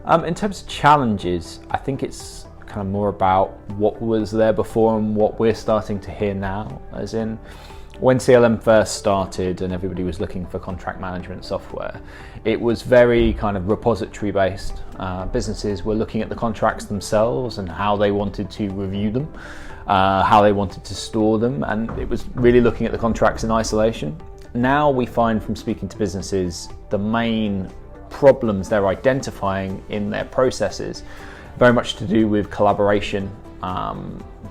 In terms of challenges, I think it's kind of more about what was there before and what we're starting to hear now, as in when CLM first started and everybody was looking for contract management software, it was very kind of repository based. Businesses were looking at the contracts themselves and how they wanted to review them, how they wanted to store them, and it was really looking at the contracts in isolation. Now we find from speaking to businesses, the main problems they're identifying in their processes very much to do with collaboration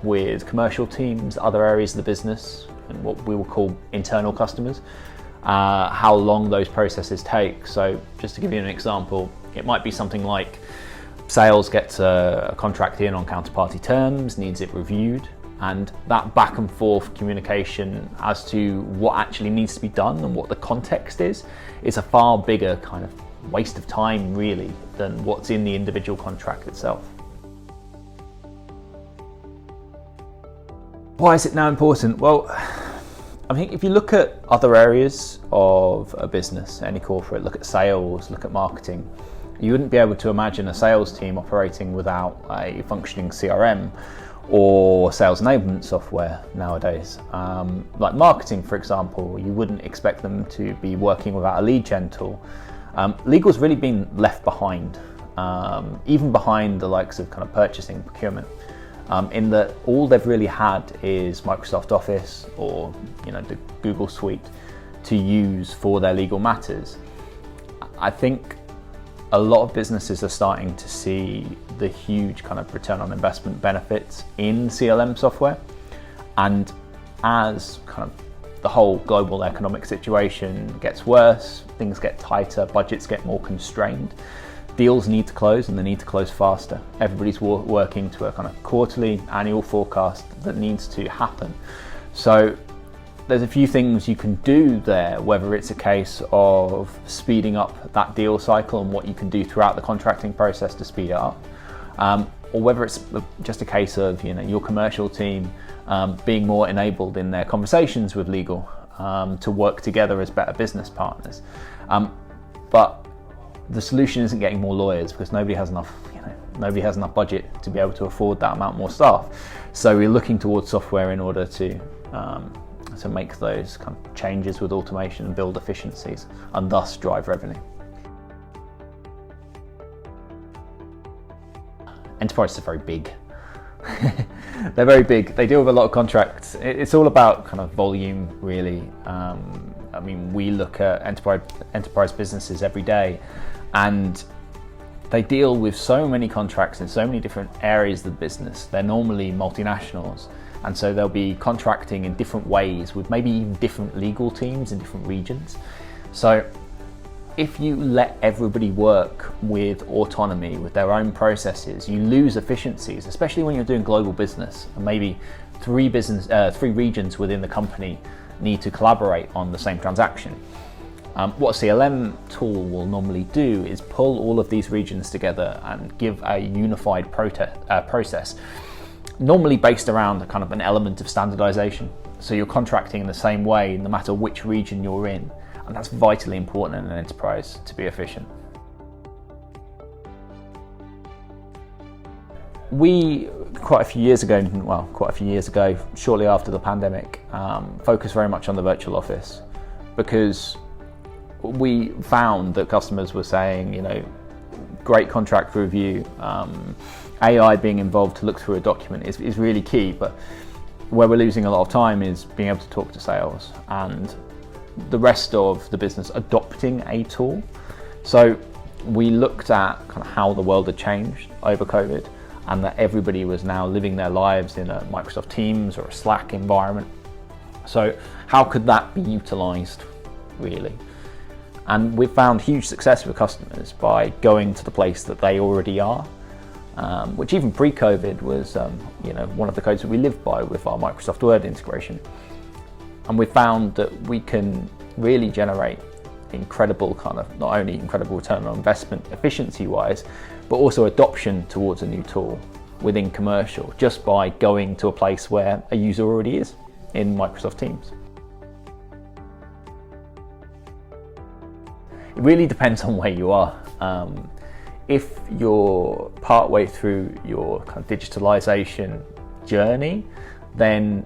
with commercial teams, other areas of the business, and what we will call internal customers, how long those processes take. So just to give you an example, it might be something like sales gets a contract in on counterparty terms, needs it reviewed, and that back and forth communication as to what actually needs to be done and what the context is a far bigger kind of waste of time really than what's in the individual contract itself. Why is it now important? Well, I think if you look at other areas of a business, any corporate, look at sales, look at marketing, you wouldn't be able to imagine a sales team operating without a functioning CRM or sales enablement software nowadays. Like marketing, for example, you wouldn't expect them to be working without a lead gen tool. Legal's really been left behind, even behind the likes of kind of purchasing, procurement, in that all they've really had is Microsoft Office or the Google Suite to use for their legal matters. I think a lot of businesses are starting to see the huge kind of return on investment benefits in CLM software, and as kind of the whole global economic situation gets worse, things get tighter, budgets get more constrained, deals need to close and they need to close faster. Everybody's working to a kind of quarterly, annual forecast that needs to happen. So there's a few things you can do there, whether it's a case of speeding up that deal cycle and what you can do throughout the contracting process to speed it up, or whether it's just a case of your commercial team being more enabled in their conversations with legal to work together as better business partners. But the solution isn't getting more lawyers, because nobody has enough budget to be able to afford that amount more staff. So we're looking towards software in order to make those kind of changes with automation and build efficiencies and thus drive revenue. Enterprises are very big. They're very big. They deal with a lot of contracts. It's all about kind of volume, really. I mean, we look at enterprise businesses every day, and they deal with so many contracts in so many different areas of the business. They're normally multinationals, and so they'll be contracting in different ways with maybe even different legal teams in different regions. So if you let everybody work with autonomy, with their own processes, you lose efficiencies, especially when you're doing global business and maybe three regions within the company need to collaborate on the same transaction. What a CLM tool will normally do is pull all of these regions together and give a unified process, normally based around a kind of an element of standardization. So you're contracting in the same way no matter which region you're in, and that's vitally important in an enterprise to be efficient. We, quite a few years ago, shortly after the pandemic, focused very much on the virtual office, because we found that customers were saying, great contract review, AI being involved to look through a document is really key, but where we're losing a lot of time is being able to talk to sales and the rest of the business adopting a tool. So we looked at kind of how the world had changed over COVID, and that everybody was now living their lives in a Microsoft Teams or a Slack environment. So how could that be utilized really? And we've found huge success with customers by going to the place that they already are, which even pre-COVID was one of the codes that we lived by with our Microsoft Word integration. And we found that we can really generate incredible not only incredible return on investment efficiency wise, but also adoption towards a new tool within commercial, just by going to a place where a user already is in Microsoft Teams. It really depends on where you are. If you're partway through your kind of digitalization journey, then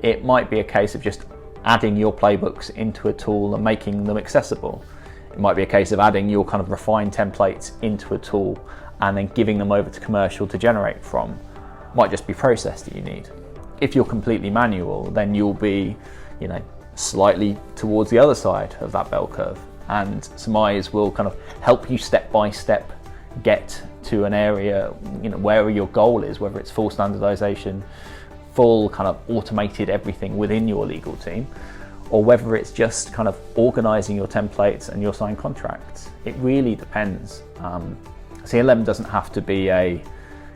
it might be a case of just adding your playbooks into a tool and making them accessible. It might be a case of adding your kind of refined templates into a tool and then giving them over to commercial to generate from. It might just be process that you need. If you're completely manual, then you'll be, slightly towards the other side of that bell curve. And Summize will kind of help you step by step get to an area, where your goal is, whether it's full standardization, full kind of automated everything within your legal team, or whether it's just kind of organizing your templates and your signed contracts. It really depends. CLM doesn't have to be a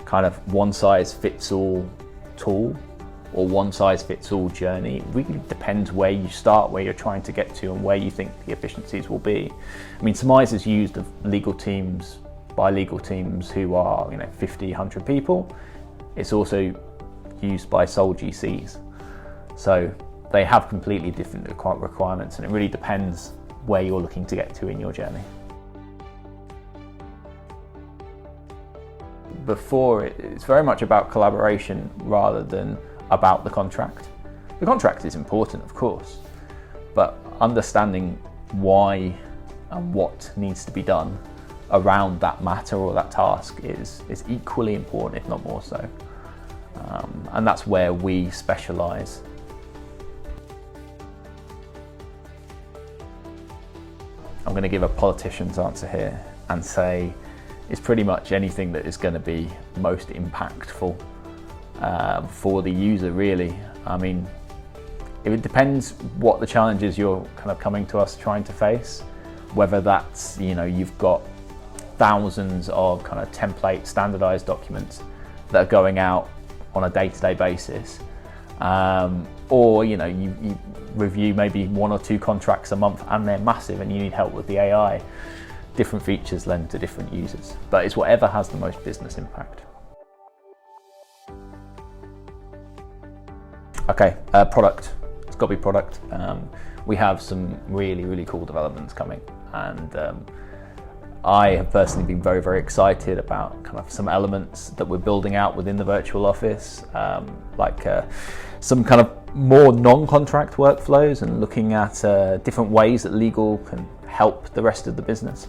kind of one size fits all tool or one size fits all journey. It really depends where you start, where you're trying to get to, and where you think the efficiencies will be. I mean, Summize is used of legal teams by legal teams who are 50, 100 people. It's also used by sole GCs. So they have completely different requirements, and it really depends where you're looking to get to in your journey. Before, it's very much about collaboration rather than about the contract. The contract is important, of course, but understanding why and what needs to be done around that matter or that task is equally important, if not more so. And that's where we specialize. I'm going to give a politician's answer here and say it's pretty much anything that is going to be most impactful for the user, really. I mean, it depends what the challenges you're kind of coming to us trying to face, whether that's, you've got thousands of kind of template standardized documents that are going out on a day-to-day basis, or you review maybe 1 or 2 contracts a month and they're massive and you need help with the AI. Different features lend to different users, but it's whatever has the most business impact. Okay, product. It's got to be product. We have some really, really cool developments coming, and I have personally been very, very excited about kind of some elements that we're building out within the virtual office, like some kind of more non-contract workflows and looking at different ways that legal can help the rest of the business.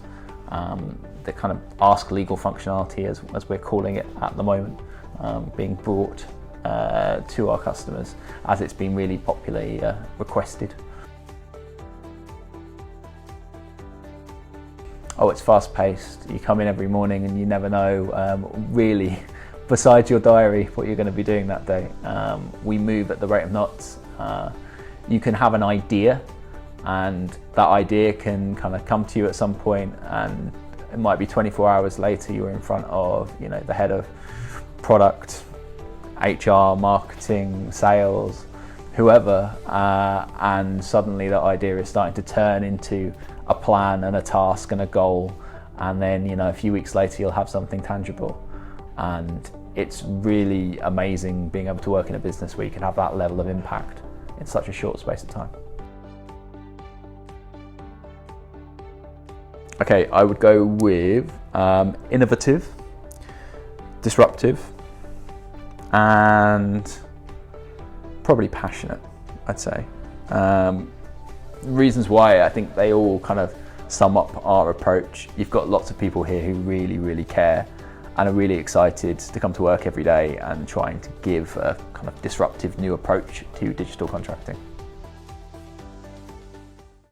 The kind of ask legal functionality, as we're calling it at the moment, being brought to our customers as it's been really popularly requested. Oh, it's fast paced. You come in every morning and you never know really, besides your diary, what you're going to be doing that day. We move at the rate of knots. You can have an idea, and that idea can kind of come to you at some point, and it might be 24 hours later you're in front of the head of product, HR, marketing, sales, whoever, and suddenly that idea is starting to turn into a plan and a task and a goal, and then a few weeks later you'll have something tangible. And it's really amazing being able to work in a business where you can have that level of impact in such a short space of time. Okay, I would go with innovative, disruptive, and probably passionate, I'd say. Reasons why, I think they all kind of sum up our approach. You've got lots of people here who really, really care and are really excited to come to work every day and trying to give a kind of disruptive new approach to digital contracting.